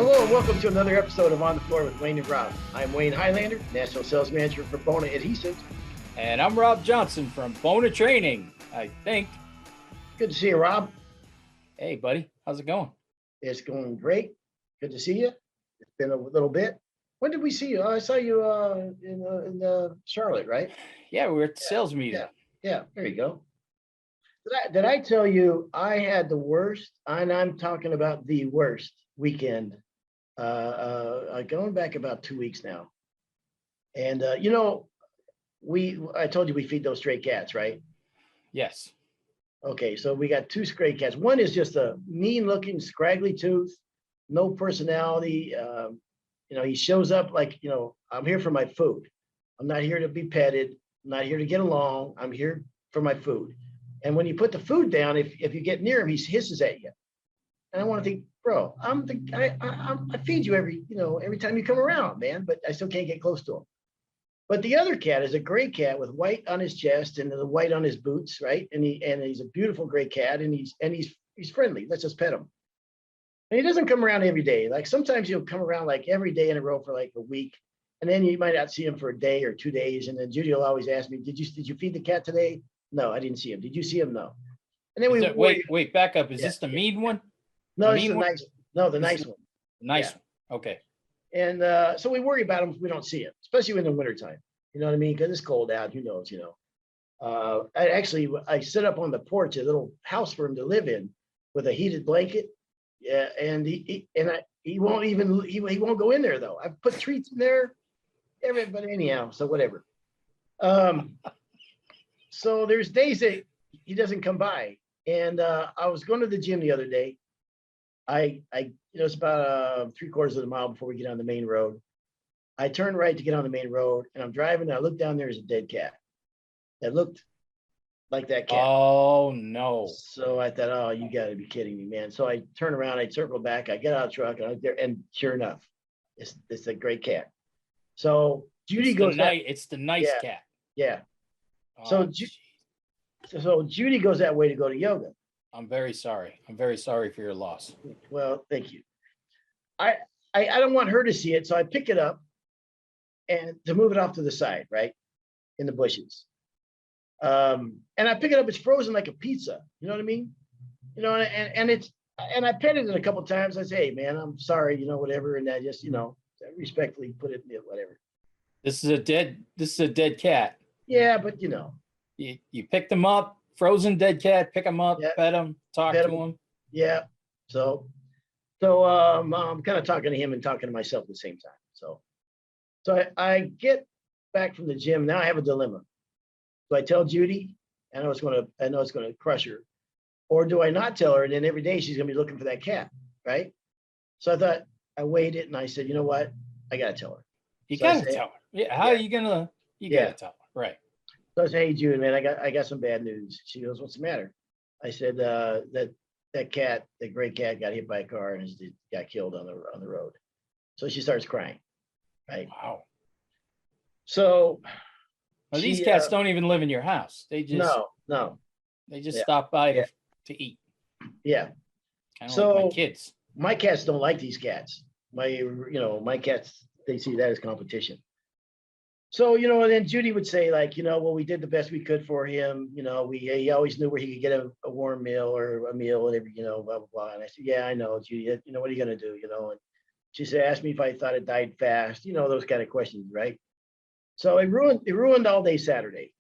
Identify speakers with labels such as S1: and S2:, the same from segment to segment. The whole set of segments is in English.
S1: Hello and welcome to another episode of On the Floor with Wayne and Rob. I'm Wayne Highlander, National Sales Manager for Bona Adhesives.
S2: And I'm Rob Johnson from Bona Training, I think.
S1: Good to see you, Rob.
S2: Hey, buddy. How's it going?
S1: It's going great. Good to see you. It's been a little bit. When did we see you? I saw you in Charlotte, right?
S2: Yeah, we were at the sales meeting.
S1: Yeah, there you go. Did I tell you I had the worst, and I'm talking about the worst weekend, going back about 2 weeks now. And, I told you we feed those stray cats, right?
S2: Yes.
S1: Okay, so we got two stray cats. One is just a mean-looking, scraggly tooth, no personality. He shows up like, I'm here for my food. I'm not here to be petted. I'm not here to get along. I'm here for my food. And when you put the food down, if you get near him, he hisses at you. And I want to think, bro, I feed you every time you come around, man, but I still can't get close to him. But the other cat is a gray cat with white on his chest and the white on his boots, right? And he's a beautiful gray cat, and he's friendly. Let's just pet him. And he doesn't come around every day. Like sometimes he'll come around like every day in a row for like a week, and then you might not see him for a day or 2 days. And then Judy will always ask me, "Did you feed the cat today?" No, I didn't see him. Did you see him? No. And then
S2: wait, back up. Is this the mean one?
S1: No, it's the nice. No, the nice one.
S2: Nice one. Okay.
S1: And so we worry about him if we don't see him, especially in the wintertime. You know what I mean? Because it's cold out. Who knows? I set up on the porch a little house for him to live in with a heated blanket. Yeah, and he won't go in there though. I've put treats in there. But anyhow, so whatever. So there's days that he doesn't come by, and I was going to the gym the other day. It's about 3/4 of the mile before we get on the main road. I turned right to get on the main road, and I'm driving, and I look down, there's a dead cat that looked like that cat.
S2: Oh, no.
S1: So I thought, oh, you got to be kidding me, man. So I turn around, I circle back, I get out of the truck, and I'm there, and sure enough, it's a great cat. So Judy goes,
S2: it's the nice cat.
S1: Yeah.
S2: Oh,
S1: so Judy goes that way to go to yoga.
S2: I'm very sorry. I'm very sorry for your loss.
S1: Well, thank you. I don't want her to see it, so I pick it up and to move it off to the side, right, in the bushes. And I pick it up. It's frozen like a pizza. You know what I mean? And I petted it a couple of times. I say, hey, man, I'm sorry, whatever. And I just, respectfully put it in whatever.
S2: This is a dead cat.
S1: Yeah, but
S2: you picked him up, frozen dead cat, pick him up, pet him, talk to him.
S1: Yeah. So I'm kind of talking to him and talking to myself at the same time. So I get back from the gym. Now I have a dilemma. Do I tell Judy? I know it's going to crush her. Or do I not tell her? And then every day she's going to be looking for that cat, right? So I thought, I weighed it and I said, you know what? I got to tell her.
S2: You got to tell her. Yeah. How are you going to, got to tell her. Right.
S1: So I said, hey, Judy, man, I got some bad news. She goes, what's the matter? I said, that cat, that gray cat got hit by a car and got killed on the road. So she starts crying. Right.
S2: Wow.
S1: So
S2: these cats don't even live in your house. They just
S1: no.
S2: They just stop by to eat.
S1: Yeah.
S2: Kind of like my kids.
S1: My cats don't like these cats. My cats, they see that as competition. So, and then Judy would say, like, well, we did the best we could for him. He always knew where he could get a warm meal or a meal, whatever, blah, blah, blah. And I said, yeah, I know, Judy, what are you going to do, And she said, asked me if I thought it died fast, those kind of questions, right? So it ruined all day Saturday.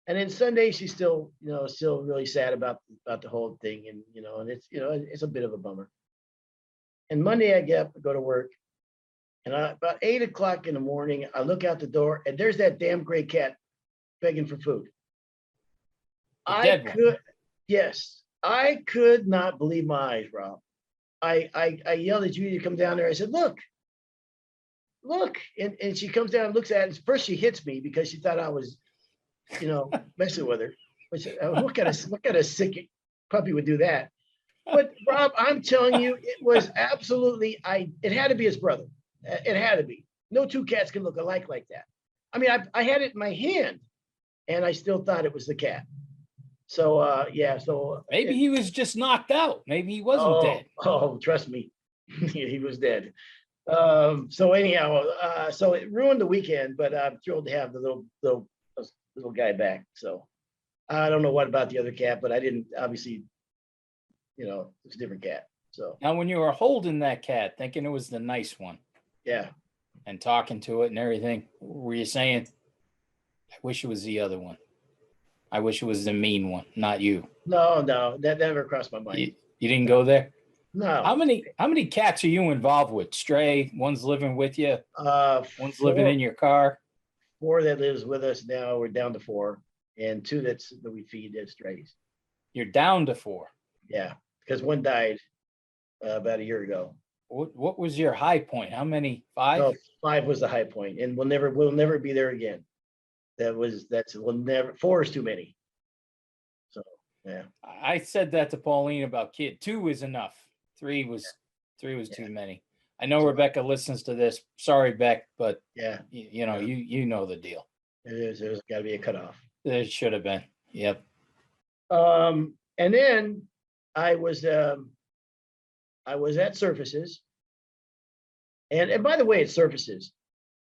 S1: And then Sunday, she's still really sad about the whole thing. And, and it's a bit of a bummer. And Monday I get up to go to work. And about 8 o'clock in the morning, I look out the door, and there's that damn gray cat begging for food. I could not believe my eyes, Rob. I yelled at Judy to come down there. I said, look. And she comes down and looks at it. First, she hits me because she thought I was, messing with her. Which, what kind of sick puppy would do that? But Rob, I'm telling you, it was absolutely, it had to be his brother. It had to be. No two cats can look alike like that. I mean, I had it in my hand, and I still thought it was the cat. So, So
S2: maybe he was just knocked out. Maybe he wasn't dead.
S1: Oh, trust me, He was dead. So anyhow, so it ruined the weekend, but I'm thrilled to have the little guy back. So I don't know what about the other cat, but I didn't obviously, it's a different cat. So
S2: Now, when you were holding that cat, thinking it was the nice one
S1: yeah.
S2: and talking to it and everything, were you saying, I wish it was the other one? I wish it was the mean one, not you.
S1: No, that never crossed my mind.
S2: You didn't go there?
S1: No.
S2: How many cats are you involved with? Stray, one's living with you, one's living in your car.
S1: 4 that lives with us now. We're down to 4, and 2 that we feed as strays.
S2: You're down to 4.
S1: Yeah, because one died about a year ago.
S2: What was your high point? How many? 5?
S1: No, 5 was the high point, and we'll never be there again. We'll never. 4 is too many. So yeah.
S2: I said that to Pauline about kid. 2 is enough. 3 was too many. I know Rebecca listens to this. Sorry, Beck, but
S1: yeah,
S2: you know the deal.
S1: It is. There's got to be a cutoff.
S2: There should have been. Yep.
S1: And then I was at Surfaces, and by the way, it's Surfaces.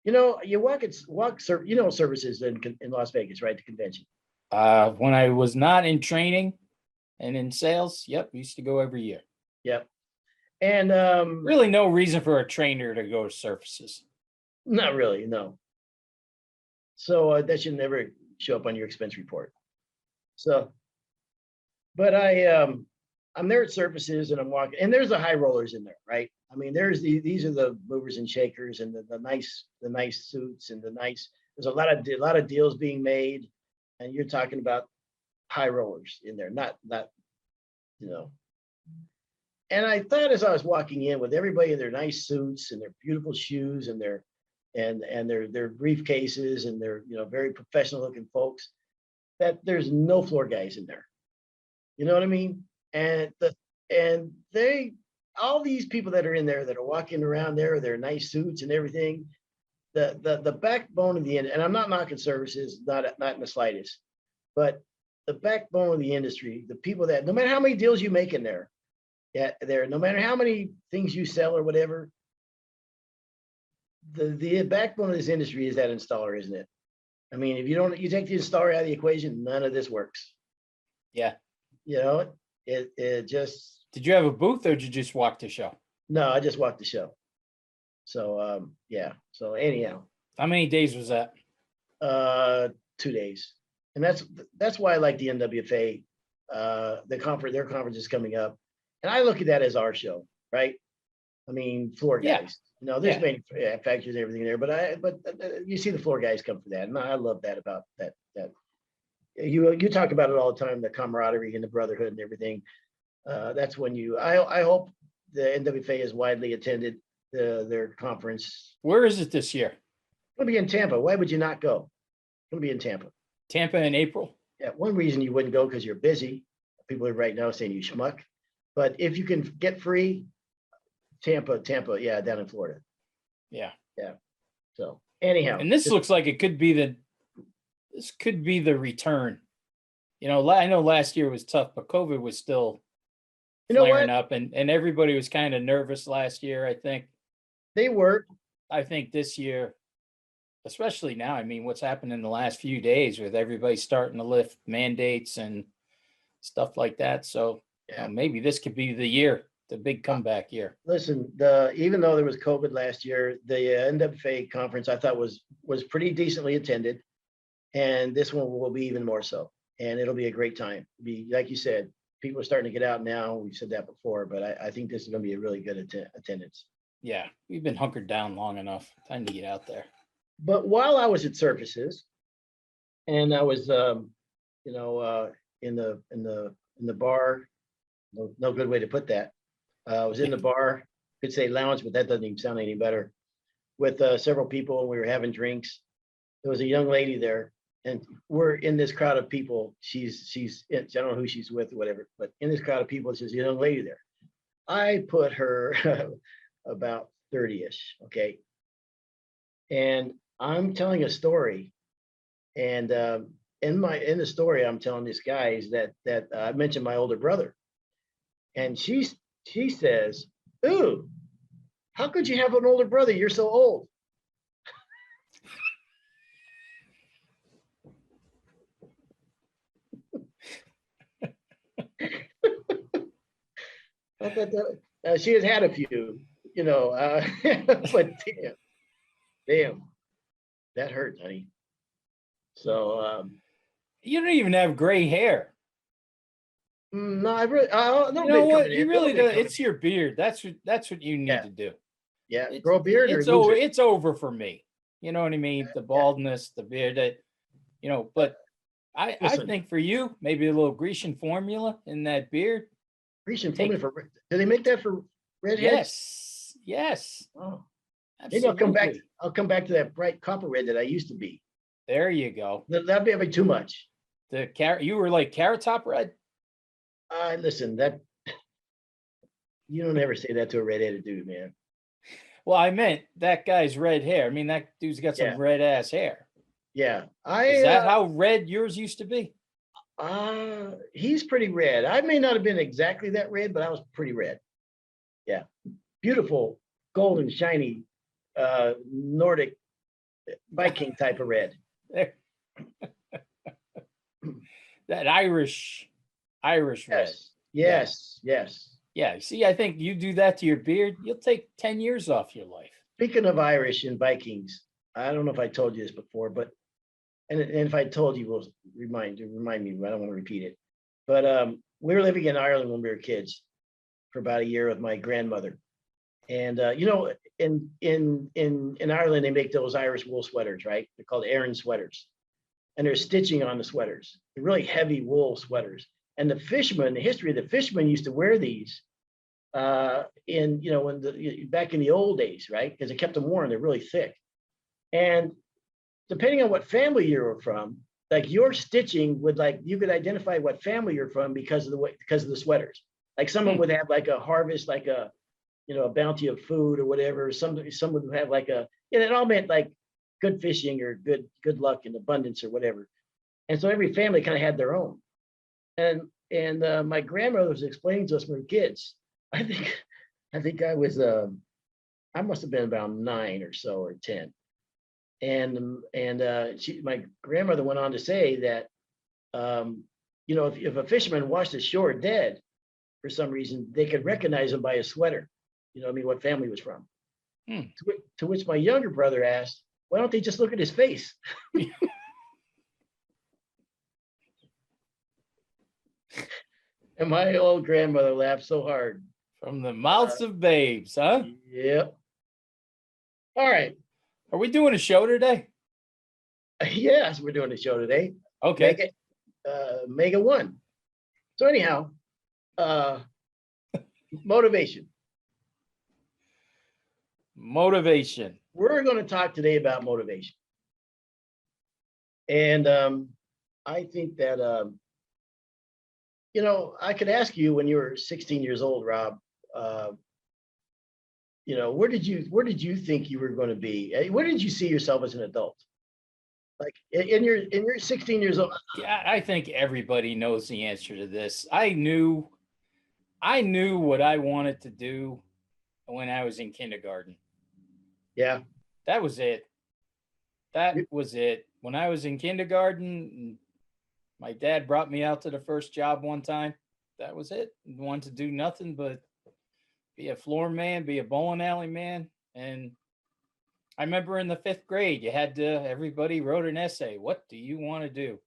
S1: You walk Surfaces in Las Vegas, right? The convention.
S2: When I was not in training and in sales, yep, we used to go every year.
S1: Yep. And
S2: really no reason for a trainer to go to Surfaces.
S1: Not really, no. So that should never show up on your expense report. So, but I'm there at Surfaces, and I'm walking, and there's the high rollers in there, right? I mean, these are the movers and shakers, and the nice suits, and there's a lot of deals being made, and you're talking about high rollers in there, not. And I thought as I was walking in with everybody in their nice suits and their beautiful shoes and their briefcases and their very professional looking folks, that there's no floor guys in there. You know what I mean? And all these people that are in there that are walking around there, their nice suits and everything, the backbone of the end, and I'm not knocking Surfaces, not in the slightest, but the backbone of the industry, the people that no matter how many deals you make in there, no matter how many things you sell or whatever, the backbone of this industry is that installer, isn't it? I mean, if you take the installer out of the equation, none of this works.
S2: Yeah.
S1: It just.
S2: Did you have a booth or did you just walk the show?
S1: No, I just walked the show. So yeah. So anyhow.
S2: How many days was that?
S1: 2 days, and that's why I like the NWFA. Their conference is coming up, and I look at that as our show, right? I mean, floor guys. There's manufacturers and everything there, but you see the floor guys come for that, and I love that about that. You talk about it all the time, the camaraderie and the brotherhood and everything. That's when I hope the NWFA is widely attended, their conference.
S2: Where is it this year?
S1: It's going to be in Tampa. Why would you not go? It's going to be in Tampa.
S2: Tampa in April?
S1: Yeah, one reason you wouldn't go because you're busy. People are right now saying you schmuck. But if you can get free, Tampa, yeah, down in Florida.
S2: Yeah.
S1: Yeah. So anyhow.
S2: And this looks like it could be the return. I know last year was tough, but COVID was still flaring up, and everybody was kind of nervous last year, I think.
S1: They were.
S2: I think this year, especially now, I mean, what's happened in the last few days with everybody starting to lift mandates and stuff like that. So maybe this could be the year, the big comeback year.
S1: Listen, even though there was COVID last year, the NWFA conference I thought was pretty decently attended, and this one will be even more so. And it'll be a great time. Be like you said, people are starting to get out now. We've said that before, but I think this is going to be a really good attendance.
S2: Yeah, we've been hunkered down long enough. Time to get out there.
S1: But while I was at Surfaces, and I was, in the bar, no good way to put that. I was in the bar, could say lounge, but that doesn't even sound any better. With several people, and we were having drinks. There was a young lady there, and we're in this crowd of people. She's I don't know who she's with or whatever, but in this crowd of people, there's a young lady there. I put her about 30-ish, okay? And I'm telling a story, and in the story, I'm telling this guy is that I mentioned my older brother, and she says, "Ooh, how could you have an older brother? You're so old. I thought that, she has had a few, but damn, that hurt, honey. So,
S2: You don't even have gray hair.
S1: no, I really, a
S2: You
S1: little
S2: know
S1: bit
S2: what?
S1: coming
S2: You
S1: in, a
S2: really
S1: little bit
S2: do.
S1: coming
S2: It's your beard. That's what you need
S1: Yeah.
S2: to do.
S1: Yeah,
S2: It's
S1: grow a beard or
S2: it's
S1: lose
S2: over.
S1: it.
S2: It's over for me. You know what I mean? The baldness, the beard. That But I
S1: Listen,
S2: think for you, maybe a little Grecian formula in that beard.
S1: Grecian
S2: Take
S1: formula for, do they make that for redheads?
S2: yes,
S1: Oh, maybe
S2: absolutely.
S1: I'll come back to that bright copper red that I used to be.
S2: There you go.
S1: That'd be having too much.
S2: The carrot. You were like carrot top red.
S1: Listen, that you don't ever say that to a redheaded dude, man.
S2: Well, I meant that guy's red hair. I mean, that dude's got some
S1: Yeah.
S2: red ass hair.
S1: Yeah,
S2: Is that how red yours used to be?
S1: he's pretty red. I may not have been exactly that red, but I was pretty red. Yeah, beautiful, golden, shiny, Nordic Viking type of red.
S2: There. That Irish red.
S1: Yes.
S2: Yeah. See, I think you do that to your beard, you'll take 10 years off your life.
S1: Speaking of Irish and Vikings, I don't know if I told you this before, but and if I told you, will remind me. I don't want to repeat it. But we were living in Ireland when we were kids for about a year with my grandmother, and in Ireland they make those Irish wool sweaters, right? They're called Aran sweaters, and there's stitching on the sweaters. They're really heavy wool sweaters. And the history of the fishermen used to wear these back in the old days, right? Because it kept them warm. They're really thick. And depending on what family you're from, like your stitching would, like, you could identify what family you're from because of the sweaters. Like someone would have like a harvest, like a bounty of food or whatever. Someone would have like it all meant like good fishing or good luck and abundance or whatever. And so every family kind of had their own. And my grandmother was explaining to us when we were kids. I think I must have been about 9 or so, or 10. And my grandmother went on to say that if a fisherman washed ashore dead for some reason, they could recognize him by his sweater. What family he was from. To which my younger brother asked, why don't they just look at his face? And my old grandmother laughed so hard.
S2: From the mouths of babes, huh?
S1: Yep. All right.
S2: Are we doing a show today?
S1: Yes, we're doing a show today.
S2: Okay.
S1: Mega One. So anyhow, motivation.
S2: Motivation.
S1: We're going to talk today about motivation. And I think that, I could ask you when you were 16 years old, Rob, where did you think you were going to be? Where did you see yourself as an adult? Like in your 16 years old?
S2: Yeah, I think everybody knows the answer to this. I knew what I wanted to do when I was in kindergarten.
S1: Yeah.
S2: That was it. When I was in kindergarten, my dad brought me out to the first job one time. That was it. I wanted to do nothing but be a floor man, be a bowling alley man. And I remember in the 5th grade, everybody wrote an essay. What do you want to do?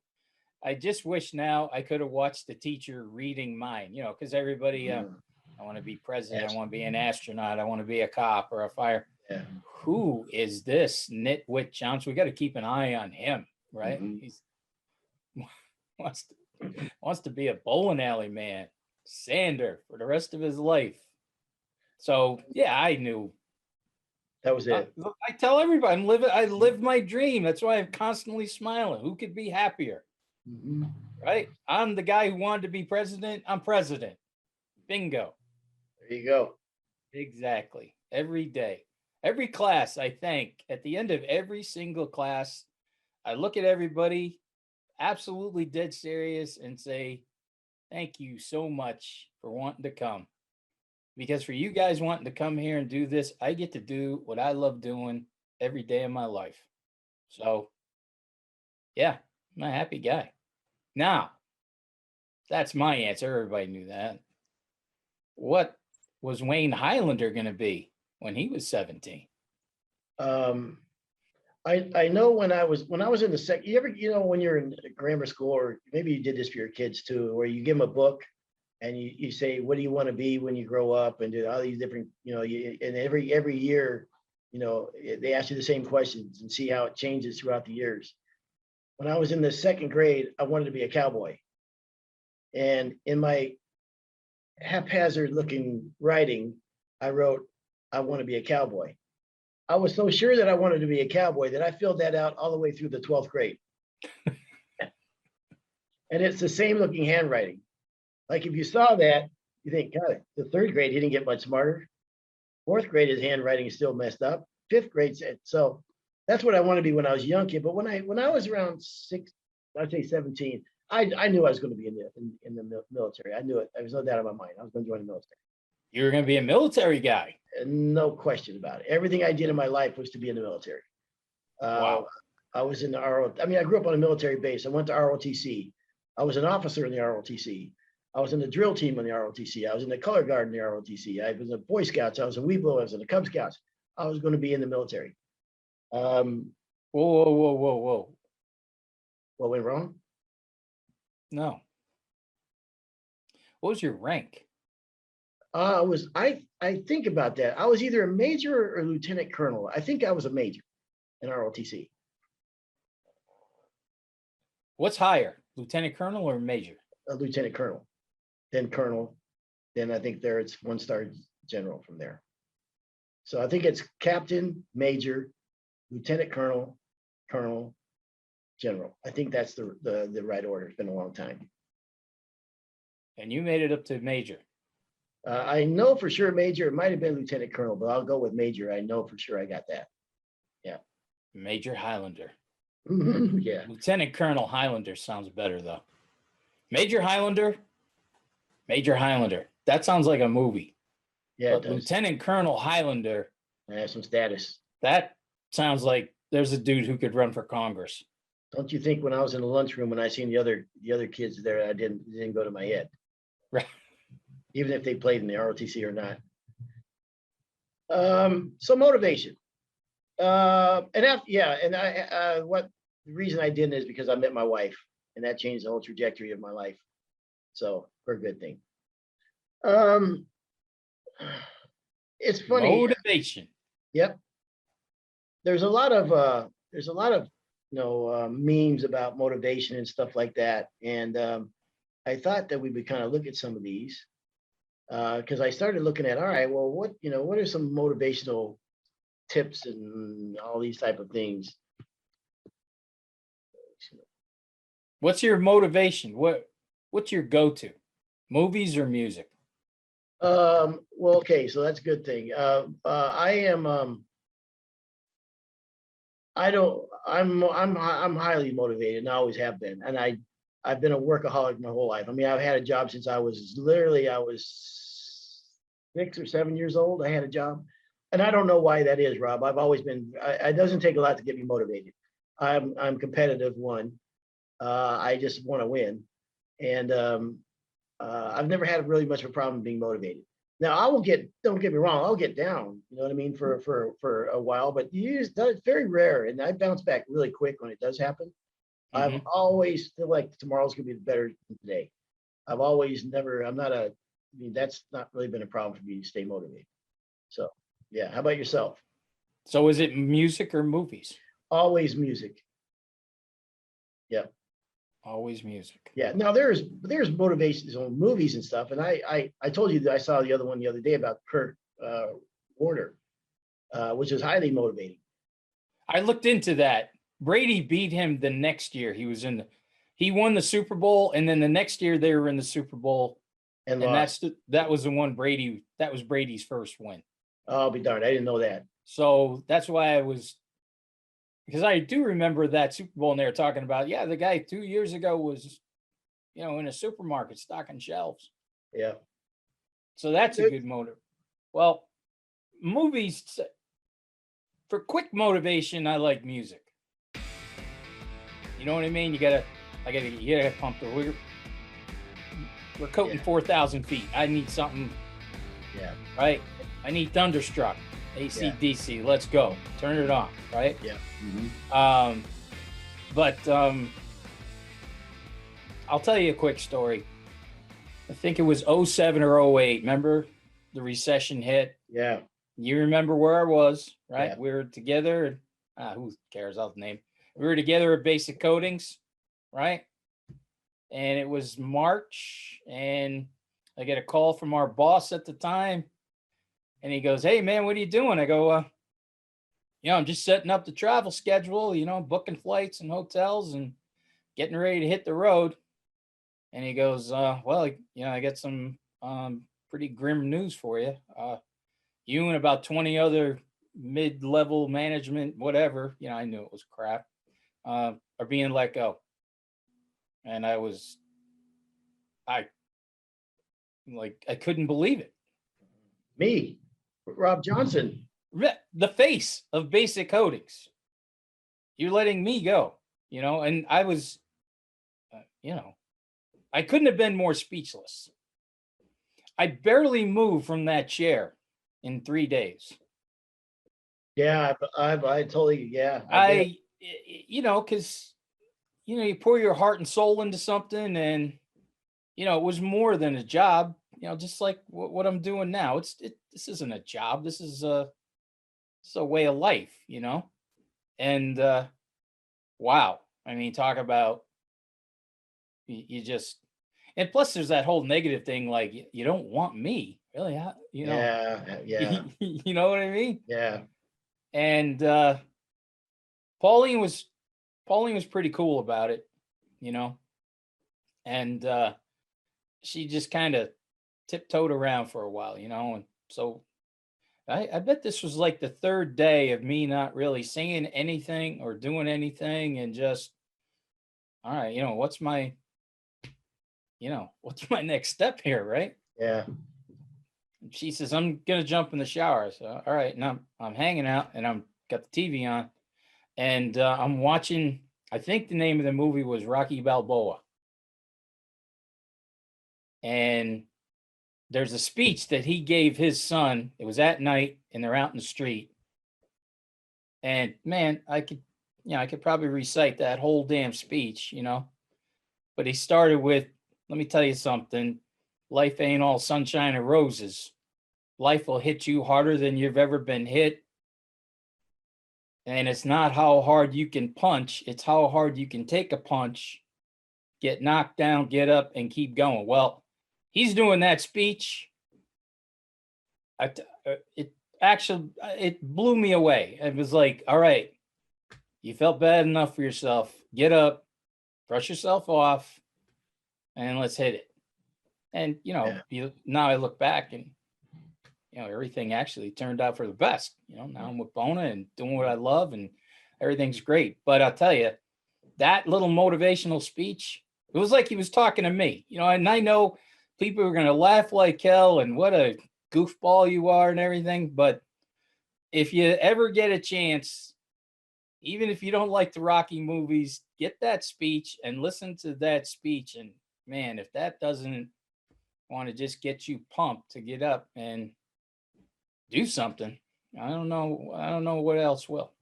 S2: I just wish now I could have watched the teacher reading mine, because everybody, I want to be president. I want to be an astronaut. I want to be a cop or a fire.
S1: Yeah.
S2: Who is this nitwit Johnson? We got to keep an eye on him, right?
S1: Mm-hmm.
S2: He's wants to be a bowling alley man, sander for the rest of his life. So yeah, I knew
S1: that was it.
S2: I tell everybody I live my dream. That's why I'm constantly smiling. Who could be happier?
S1: Mm-hmm.
S2: Right? I'm the guy who wanted to be president. I'm president. Bingo.
S1: There you go.
S2: Exactly. Every day, every class, I think at the end of every single class, I look at everybody absolutely dead serious and say, thank you so much for wanting to come. because for you guys wanting to come here and do this, I get to do what I love doing every day of my life. So, yeah, I'm a happy guy. Now, that's my answer. Everybody knew that. What was Wayne Highlander going to be when he was 17?
S1: I know when I was in the second, when you're in grammar school, or maybe you did this for your kids too, where you give them a book and you say, what do you want to be when you grow up, and do all these different, and every year, they ask you the same questions and see how it changes throughout the years. When I was in the second grade, I wanted to be a cowboy. And in my haphazard looking writing, I wrote, I want to be a cowboy. I was so sure that I wanted to be a cowboy that I filled that out all the way through the 12th grade. And it's the same looking handwriting. Like if you saw that, you think, God, the third grade, he didn't get much smarter. Fourth grade, his handwriting is still messed up. Fifth grade, so that's what I wanted to be when I was a young kid. But when I was around I'd say 17, I knew I was going to be in the military. I knew it. There was no doubt in my mind. I was going to join the military.
S2: You were going to be a military guy.
S1: No question about it. Everything I did in my life was to be in the military.
S2: Wow.
S1: I was in the I grew up on a military base. I went to ROTC. I was an officer in the ROTC. I was in the drill team in the ROTC. I was in the color guard in the ROTC. I was in the Boy Scouts. I was in Weeblo. I was in the Cub Scouts. I was going to be in the military.
S2: Whoa.
S1: What went wrong?
S2: No. What was your rank?
S1: I think about that. I was either a major or lieutenant colonel. I think I was a major in ROTC.
S2: What's higher, lieutenant colonel or major?
S1: A lieutenant colonel, then colonel, then I think it's 1-star general from there. So I think it's captain, major, lieutenant colonel, colonel, general. I think that's the right order. It's been a long time.
S2: And you made it up to major.
S1: I know for sure major. It might have been lieutenant colonel, but I'll go with major. I know for sure I got that. Yeah.
S2: Major Highlander.
S1: Yeah.
S2: Lieutenant Colonel Highlander sounds better though. Major Highlander. Major Highlander. That sounds like a movie.
S1: Yeah.
S2: But Lieutenant Colonel Highlander.
S1: I have some status.
S2: That sounds like there's a dude who could run for Congress.
S1: Don't you think when I was in the lunchroom, when I seen the other kids there, it didn't go to my head.
S2: Right.
S1: Even if they played in the ROTC or not. So motivation. What the reason I didn't is because I met my wife, and that changed the whole trajectory of my life. So for a good thing. It's funny.
S2: Motivation.
S1: Yep. There's a lot of memes about motivation and stuff like that. And I thought that we would kind of look at some of these. Because I started looking at, all right, well, what are some motivational tips and all these type of things?
S2: What's your motivation? What's your go-to? Movies or music?
S1: Well, okay, so that's a good thing. I'm highly motivated and I always have been. And I've been a workaholic my whole life. I mean, I've had a job since I was 6 or 7 years old. I had a job, and I don't know why that is, Rob. I've always been. It doesn't take a lot to get me motivated. I'm competitive. I just want to win, and I've never had really much of a problem being motivated. Now I will get. Don't get me wrong. I'll get down. You know what I mean for a while, but it's very rare, and I bounce back really quick when it does happen.
S2: Mm-hmm.
S1: I've always feel like tomorrow's gonna be better than today. That's not really been a problem for me to stay motivated. So yeah, how about yourself?
S2: So is it music or movies?
S1: Always music. Yeah.
S2: Always music.
S1: Yeah. Now there's motivations on movies and stuff. And I told you that I saw the other one the other day about Kurt Warner, which is highly motivating.
S2: I looked into that. Brady beat him the next year. He won the Super Bowl, and then the next year they were in the Super Bowl, and that was the one that was Brady's first win.
S1: I'll be darned. I didn't know that.
S2: So that's why because I do remember that Super Bowl, and they were talking about, the guy 2 years ago was, in a supermarket stocking shelves.
S1: Yeah.
S2: So that's a good motive. Well, movies for quick motivation, I like music. You know what I mean? You gotta pump the. We're coating
S1: Yeah.
S2: 4,000 feet. I need something,
S1: Yeah.
S2: right? I need Thunderstruck, AC/DC. Let's go. Turn it on, right?
S1: Yeah.
S2: But I'll tell you a quick story. I think it was 07 or 08. Remember the recession hit?
S1: Yeah.
S2: You remember where I was, right?
S1: Yeah.
S2: We were together. Who cares? I'll name. We were together at Basic Coatings, right? And it was March, and I get a call from our boss at the time, and he goes, "Hey, man, what are you doing?" I go, I'm just setting up the travel schedule, booking flights and hotels and getting ready to hit the road." And he goes, "Well, I got some pretty grim news for you. You and about 20 other mid-level management, whatever, I knew it was crap, are being let go." And I couldn't believe it.
S1: Me, Rob Johnson.
S2: The face of Basic Coatings. You're letting me go, and I was, I couldn't have been more speechless. I barely moved from that chair in 3 days.
S1: Yeah, I totally, yeah. I get it.
S2: Because, you pour your heart and soul into something, and, it was more than a job, just like what I'm doing now. This isn't a job. This is a way of life, and, wow. I mean, talk about, you just, and plus there's that whole negative thing, like, you don't want me, really,
S1: Yeah. Yeah.
S2: you know what I mean?
S1: Yeah.
S2: And Pauline was pretty cool about it, and she just kind of tiptoed around for a while, and so I bet this was like the third day of me not really saying anything or doing anything, and just, all right, what's my next step here, right?
S1: Yeah.
S2: And she says, "I'm gonna jump in the shower." So, all right, and I'm hanging out, and I'm got the TV on, and I'm watching. I think the name of the movie was Rocky Balboa, and there's a speech that he gave his son. It was at night, and they're out in the street. And man, I could probably recite that whole damn speech, But he started with, "Let me tell you something. Life ain't all sunshine and roses. Life will hit you harder than you've ever been hit. And it's not how hard you can punch, it's how hard you can take a punch, get knocked down, get up, and keep going." Well, he's doing that speech. It blew me away. It was like, all right, you felt bad enough for yourself. Get up, brush yourself off, and let's hit it. And now I look back, and everything actually turned out for the best. Now I'm with Bona and doing what I love, and everything's great. But I'll tell you, that little motivational speech, it was like he was talking to me. And I know people are going to laugh like hell, and what a goofball you are and everything. But if you ever get a chance, even if you don't like the Rocky movies, get that speech and listen to that speech. And man, if that doesn't want to just get you pumped to get up and do something, I don't know what else will.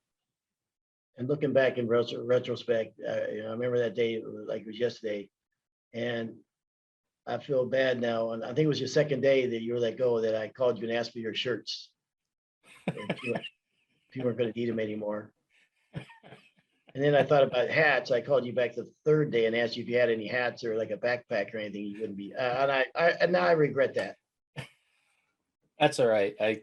S1: And looking back in retrospect, I remember that day like it was yesterday, and I feel bad now. And I think it was your second day that you were let go, that I called you and asked for your shirts. If you weren't going to need them anymore. And then I thought about hats. I called you back the third day and asked you if you had any hats or like a backpack or anything. You wouldn't be. And now I regret that.
S2: That's all right. I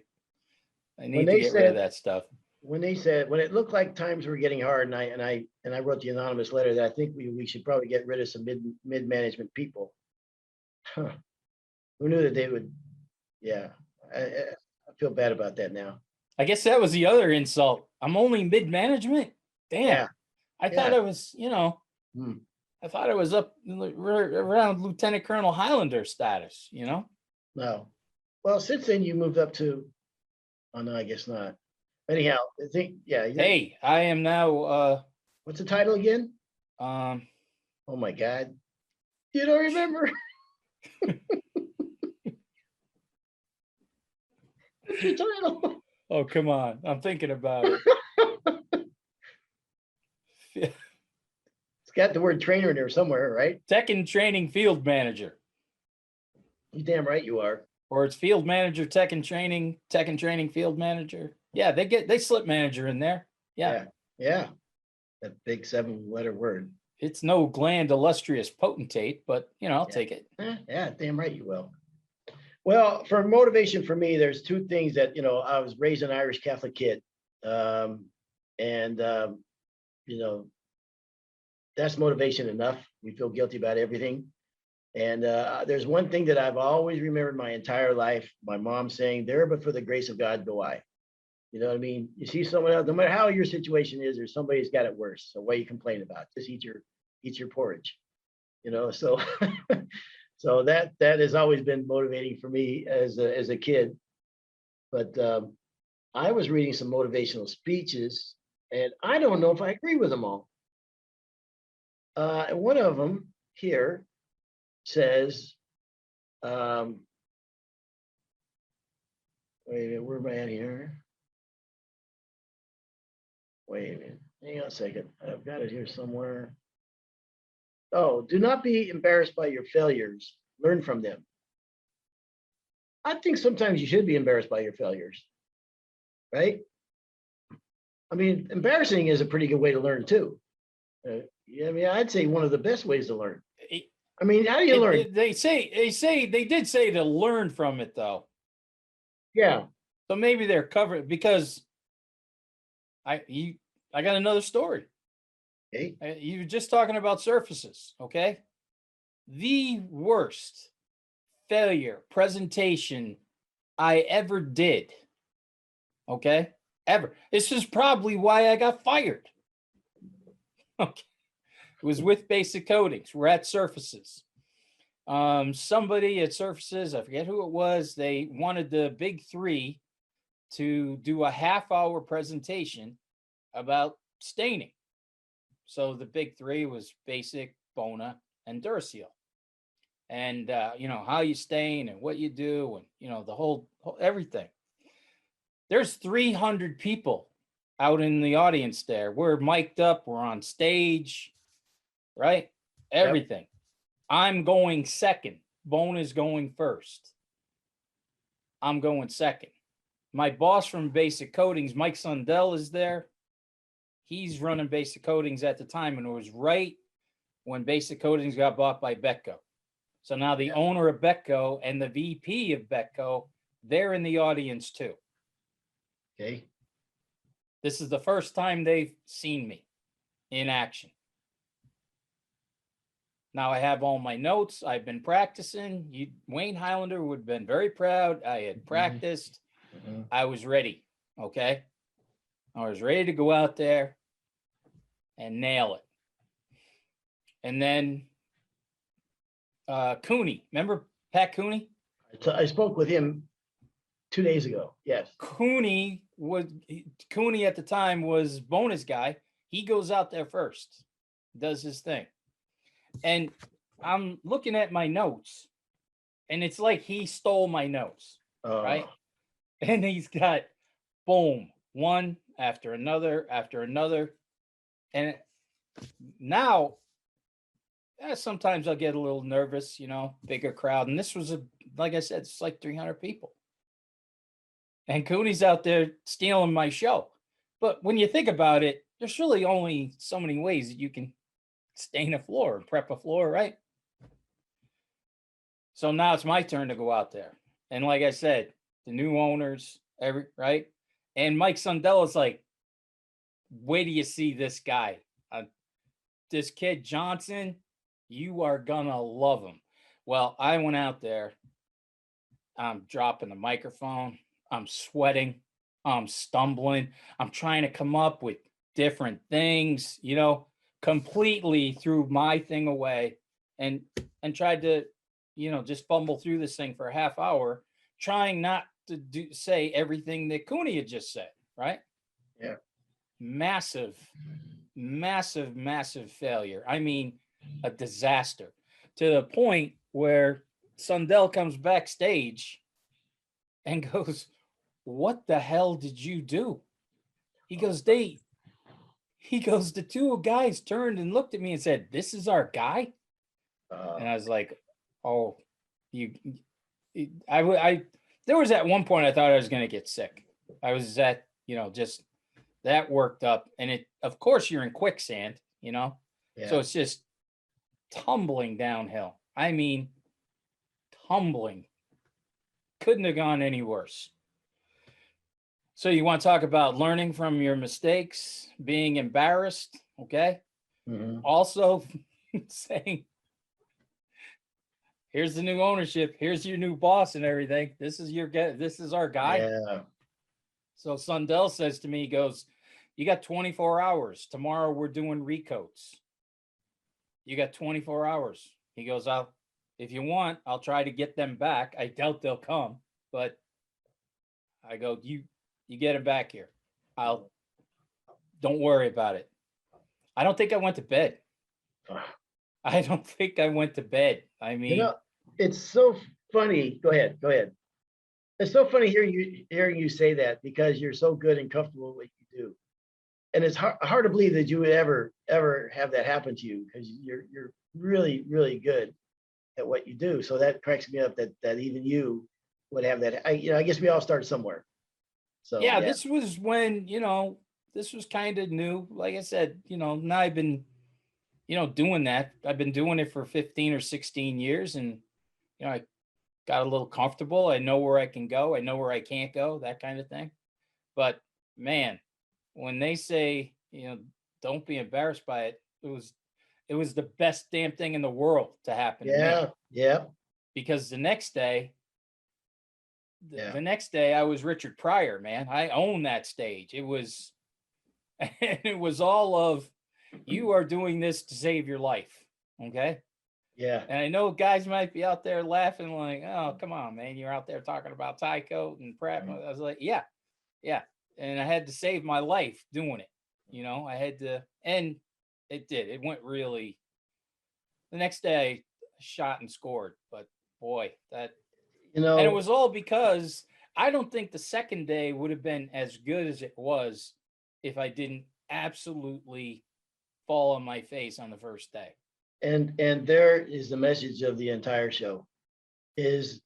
S2: need to get rid of that stuff.
S1: When it looked like times were getting hard, and I wrote the anonymous letter that I think we should probably get rid of some mid management people. Huh. Who knew that they would? Yeah, I feel bad about that now.
S2: I guess that was the other insult. I'm only mid management. Damn.
S1: Yeah.
S2: I thought I was, I thought I was up around Lieutenant Colonel Highlander status,
S1: No. Well, since then you moved up to, oh no, I guess not. Anyhow, I think, yeah.
S2: Hey, I am now,
S1: What's the title again?
S2: um,
S1: Oh my God. You don't remember? What's your title?
S2: oh, come on. I'm thinking about it.
S1: It's got the word trainer in there somewhere, right?
S2: Tech and training field manager,
S1: You damn right you are.
S2: or it's field manager, tech and training field manager. Yeah, they slip manager in there. Yeah.
S1: Yeah. That big 7-letter word.
S2: It's no gland illustrious potentate, but I'll take it.
S1: Yeah, damn right you will. Well, for motivation for me, there's two things that, I was raised an Irish Catholic kid. And, that's motivation enough. We feel guilty about everything. And there's one thing that I've always remembered my entire life, my mom saying, there, but for the grace of God, go I. You know what I mean? You see someone else, no matter how your situation is, there's somebody's got it worse. So what you complain about? Just eat your porridge. So so that has always been motivating for me as a kid. But I was reading some motivational speeches, and I don't know if I agree with them all. And one of them here says, wait a minute, where am I at here? Wait a minute, hang on a second. I've got it here somewhere. Oh, do not be embarrassed by your failures. Learn from them. I think sometimes you should be embarrassed by your failures, right? I mean, embarrassing is a pretty good way to learn too. Yeah, I mean, I'd say one of the best ways to learn. I mean, how do you learn?
S2: They did say to learn from it though.
S1: Yeah.
S2: So maybe they're covered because I got another story.
S1: Okay.
S2: You were just talking about surfaces, okay? The worst failure presentation I ever did, okay? Ever. This is probably why I got fired. Okay. It was with basic coatings. We're at surfaces. Somebody at surfaces, I forget who it was, they wanted the big three to do a half-hour presentation about staining. So the big three was basic, Bona, and Duracell. And, how you stain and what you do and, the whole everything. There's 300 people out in the audience there. We're mic'd up. We're on stage, right? Everything. Yep. I'm going second. Bona is going first. I'm going second. My boss from Basic Coatings, Mike Sundell, is there. He's running Basic Coatings at the time, and it was right when Basic Coatings got bought by Betco. So now the owner of Betco and the VP of Betco, they're in the audience too.
S1: Okay.
S2: This is the first time they've seen me in action. Now I have all my notes. I've been practicing. Wayne Highlander would have been very proud. I had practiced. Mm-hmm. I was ready. Okay. I was ready to go out there and nail it. And then Cooney, remember Pat Cooney?
S1: I spoke with him 2 days ago. Yes.
S2: Cooney at the time was Bona's guy. He goes out there first, does his thing. And I'm looking at my notes, and it's like he stole my notes, right? And he's got, boom, one after another. And now, sometimes I'll get a little nervous, bigger crowd. And this was, like I said, it's like 300 people. And Cooney's out there stealing my show. But when you think about it, there's really only so many ways that you can stain a floor and prep a floor, right? So now it's my turn to go out there. And like I said, the new owners, right? And Mike Sundell is like, wait till you see this guy. This kid Johnson, you are gonna love him. Well, I went out there. I'm dropping the microphone. I'm sweating. I'm stumbling. I'm trying to come up with different things, completely threw my thing away and tried to, just fumble through this thing for a half hour, trying not to say everything that Cooney had just said, right?
S1: Yeah.
S2: Massive, massive, massive failure. I mean, a disaster, to the point where Sundell comes backstage and goes, "What the hell did you do?" He goes, the two guys turned and looked at me and said, "This is our guy." And I was like, "Oh, there was at one point I thought I was going to get sick. I was at, just that worked up, and of course you're in quicksand, so it's just tumbling downhill. I mean, tumbling. Couldn't have gone any worse. So you want to talk about learning from your mistakes, being embarrassed, okay?
S1: Mm-hmm.
S2: Also saying, here's the new ownership, here's your new boss and everything. This is our guy.
S1: Yeah.
S2: So Sundell says to me, he goes, "You got 24 hours. Tomorrow we're doing recoats. You got 24 hours. He goes, if you want, I'll try to get them back. I doubt they'll come, but I go, you get them back here. Don't worry about it." I don't think I went to bed. I don't think I went to bed. I mean,
S1: it's so funny. Go ahead. It's so funny hearing you say that, because you're so good and comfortable with what you do. And it's hard to believe that you would ever have that happen to you, because you're really, really good at what you do. So that cracks me up that even you would have that. I guess we all start somewhere. So
S2: yeah, this was when, this was kind of new. Like I said, now I've been, doing that. I've been doing it for 15 or 16 years, and, I got a little comfortable. I know where I can go. I know where I can't go, that kind of thing. But man, when they say, don't be embarrassed by it, it was the best damn thing in the world to happen to me.
S1: Yeah.
S2: Because the next day I was Richard Pryor, man. I own that stage. It was all of, you are doing this to save your life. Okay.
S1: Yeah.
S2: And I know guys might be out there laughing like, "Oh, come on, man. You're out there talking about tie coat and prep." I was like, yeah. And I had to save my life doing it. I had to, and it did. It went really, the next day I shot and scored, but boy, and it was all because I don't think the second day would have been as good as it was if I didn't absolutely fall on my face on the first day.
S1: And there is the message of the entire show, is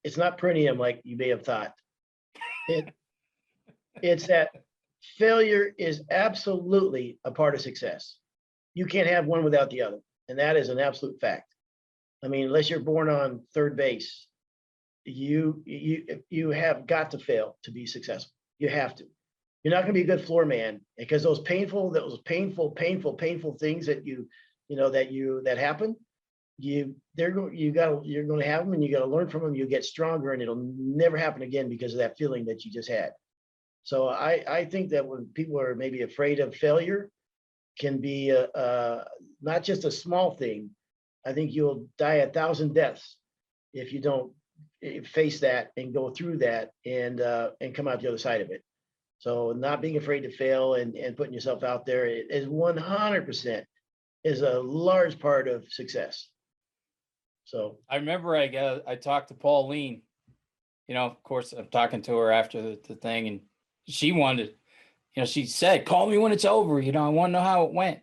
S1: it's not perineum like you may have thought. It's that failure is absolutely a part of success. You can't have one without the other. And that is an absolute fact. I mean, unless you're born on third base, you have got to fail to be successful. You have to. You're not going to be a good floor man, because those painful things that happen, you're going to have them, and you got to learn from them. You get stronger, and it'll never happen again because of that feeling that you just had. So I think that when people are maybe afraid of failure, can be not just a small thing. I think you'll die 1,000 deaths if you don't face that and go through that and come out the other side of it. So not being afraid to fail and putting yourself out there is 100% is a large part of success. So
S2: I remember I talked to Pauline, of course I'm talking to her after the thing, and she wanted, she said, "Call me when it's over. I want to know how it went."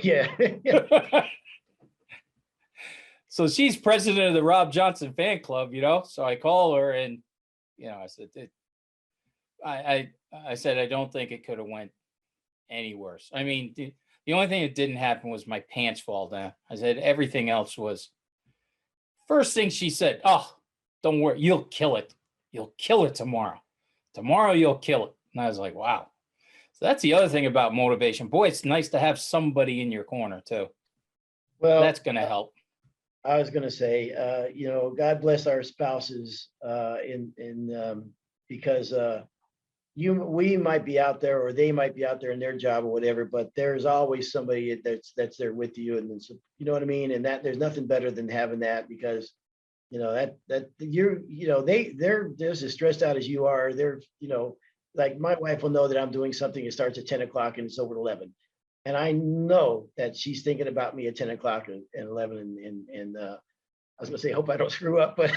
S1: Yeah.
S2: So she's president of the Rob Johnson fan club, so I call her, and, I said, I said, I don't think it could have went any worse. I mean, the only thing that didn't happen was my pants fall down. I said, everything else was. First thing she said, "Oh, don't worry. You'll kill it. You'll kill it tomorrow. Tomorrow you'll kill it." And I was like, wow. So that's the other thing about motivation. Boy, it's nice to have somebody in your corner too. Well, that's going to help.
S1: I was going to say, God bless our spouses because we might be out there, or they might be out there in their job or whatever, but there's always somebody that's there with you. And you know what I mean? And that there's nothing better than having that, because they're just as stressed out as you are. They're, like my wife will know that I'm doing something. It starts at 10 o'clock and it's over at 11. And I know that she's thinking about me at 10 o'clock and 11. And I was going to say, hope I don't screw up, but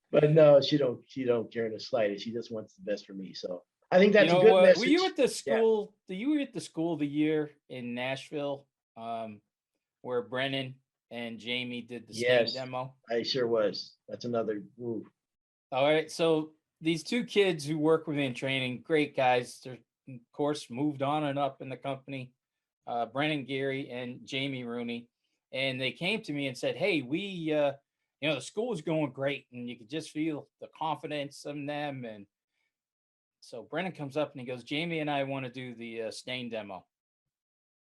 S1: but no, she don't care in the slightest. She just wants the best for me. So I think that's a good message.
S2: Were you at the
S1: Yeah.
S2: school? You were at the school the year in Nashville, where Brennan and Jamie did the stain
S1: Yes,
S2: demo?
S1: I sure was. That's another move.
S2: All right. So these two kids who work with me in training, great guys. They're of course moved on and up in the company. Brennan Geary and Jamie Rooney, and they came to me and said, "Hey, the school is going great, and you could just feel the confidence in them." And so Brennan comes up and he goes, "Jamie and I want to do the stain demo."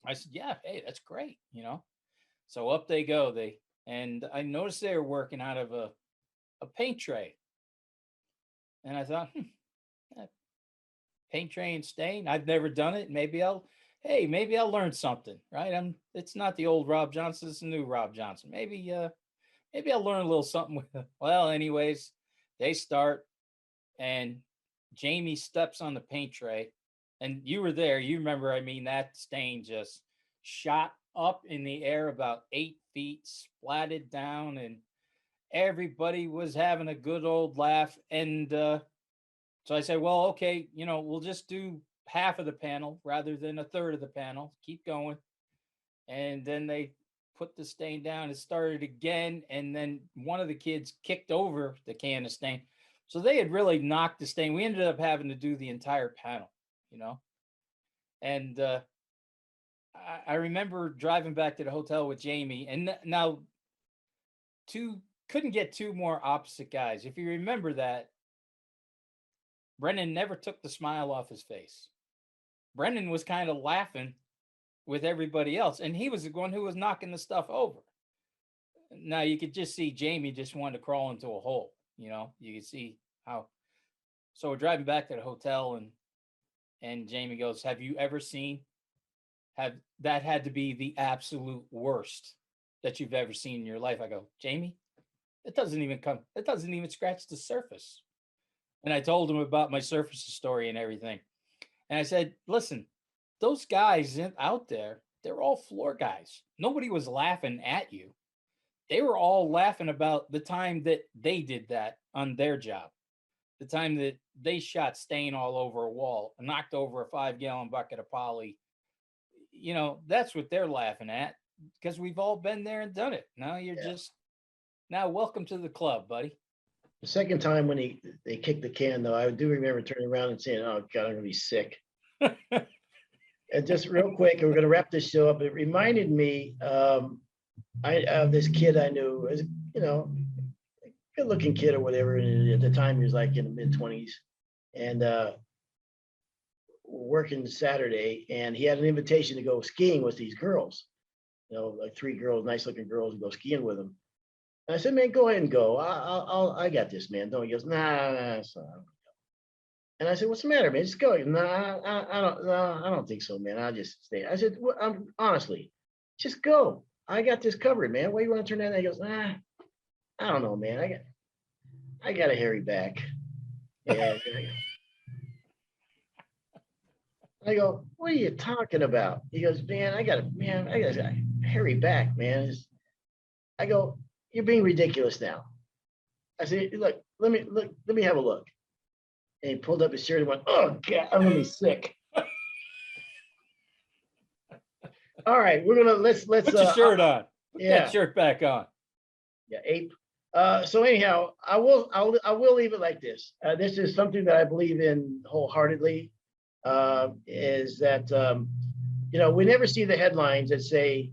S2: I said, "Yeah, hey, that's great." So up they go. And I noticed they were working out of a paint tray, and I thought, paint tray and stain. I've never done it. Maybe I'll learn something, right? It's not the old Rob Johnson, it's the new Rob Johnson. Maybe I'll learn a little something with it. Well, anyways, they start and Jamie steps on the paint tray, and you were there. You remember, that stain just shot up in the air about 8 feet, splatted down, and everybody was having a good old laugh. And so I said, well, okay, we'll just do half of the panel rather than a third of the panel. Keep going. And then they put the stain down. It started again. And then one of the kids kicked over the can of stain. So they had really knocked the stain. We ended up having to do the entire panel, And I remember driving back to the hotel with Jamie. And now couldn't get two more opposite guys. If you remember that, Brennan never took the smile off his face. Brennan was kind of laughing with everybody else, and he was the one who was knocking the stuff over. Now you could just see Jamie just wanted to crawl into a hole. You could see how. So we're driving back to the hotel, and Jamie goes, "Have you ever seen? That had to be the absolute worst that you've ever seen in your life?" I go, "Jamie, it doesn't even scratch the surface." And I told him about my surface story and everything. And I said, "Listen, those guys out there, they're all floor guys. Nobody was laughing at you. They were all laughing about the time that they did that on their job. The time that they shot stain all over a wall, knocked over a 5-gallon bucket of poly. That's what they're laughing at, because we've all been there and done it. Now now welcome to the club, buddy."
S1: The second time when they kicked the can, though, I do remember turning around and saying, "Oh God, I'm gonna be sick." And just real quick, we're gonna wrap this show up. It reminded me of this kid I knew, as good-looking kid or whatever. And at the time, he was like in the mid-20s, and working Saturday, and he had an invitation to go skiing with these girls. Like 3 girls, nice-looking girls, and go skiing with him. And I said, "Man, go ahead and go. I got this, man." Don't. He goes, "Nah." And I said, "What's the matter, man? Just go." "Nah, I don't think so, man. I'll just stay." I said, "Well, honestly, just go. I got this covered, man. Why you want to turn that?" And he goes, "Nah, I don't know, man. I got a hairy back." And I go, "What are you talking about?" He goes, "Man, I got a hairy back, man." I go, "You're being ridiculous now." I said, "Look, let me have a look." And he pulled up his shirt and went, "Oh God, I'm gonna be sick." All right, let's
S2: Put your shirt on. Put
S1: yeah.
S2: that shirt back on.
S1: Yeah, ape. So anyhow, I will leave it like this. This is something that I believe in wholeheartedly. Is that we never see the headlines that say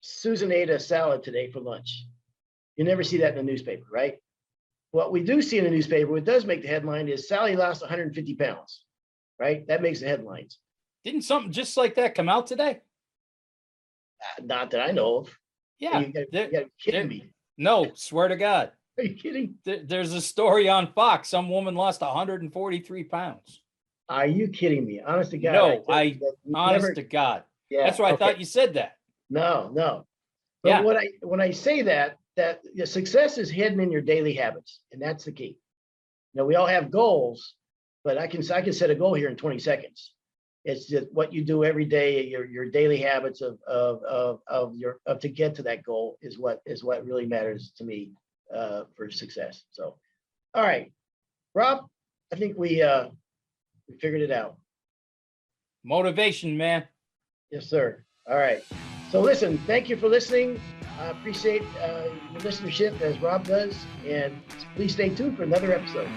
S1: Susan ate a salad today for lunch. You never see that in the newspaper, right? What we do see in the newspaper, what does make the headline, is Sally lost 150 pounds, right? That makes the headlines.
S2: Didn't something just like that come out today?
S1: Not that I know of.
S2: Yeah.
S1: You gotta be kidding me.
S2: No, swear to God.
S1: Are you kidding?
S2: There's a story on Fox. Some woman lost 143 pounds.
S1: Are you kidding me? Honest to God.
S2: No, honest to God.
S1: Yeah,
S2: That's why I
S1: okay.
S2: thought you said that.
S1: No, no. But
S2: Yeah.
S1: when I say that the success is hidden in your daily habits, and that's the key. You know, we all have goals, but I can set a goal here in 20 seconds. It's just what you do every day, your daily habits of to get to that goal is what really matters to me for success. So, all right, Rob, I think we figured it out.
S2: Motivation, man.
S1: Yes, sir. All right. So listen, thank you for listening. I appreciate your listenership as Rob does, and please stay tuned for another episode.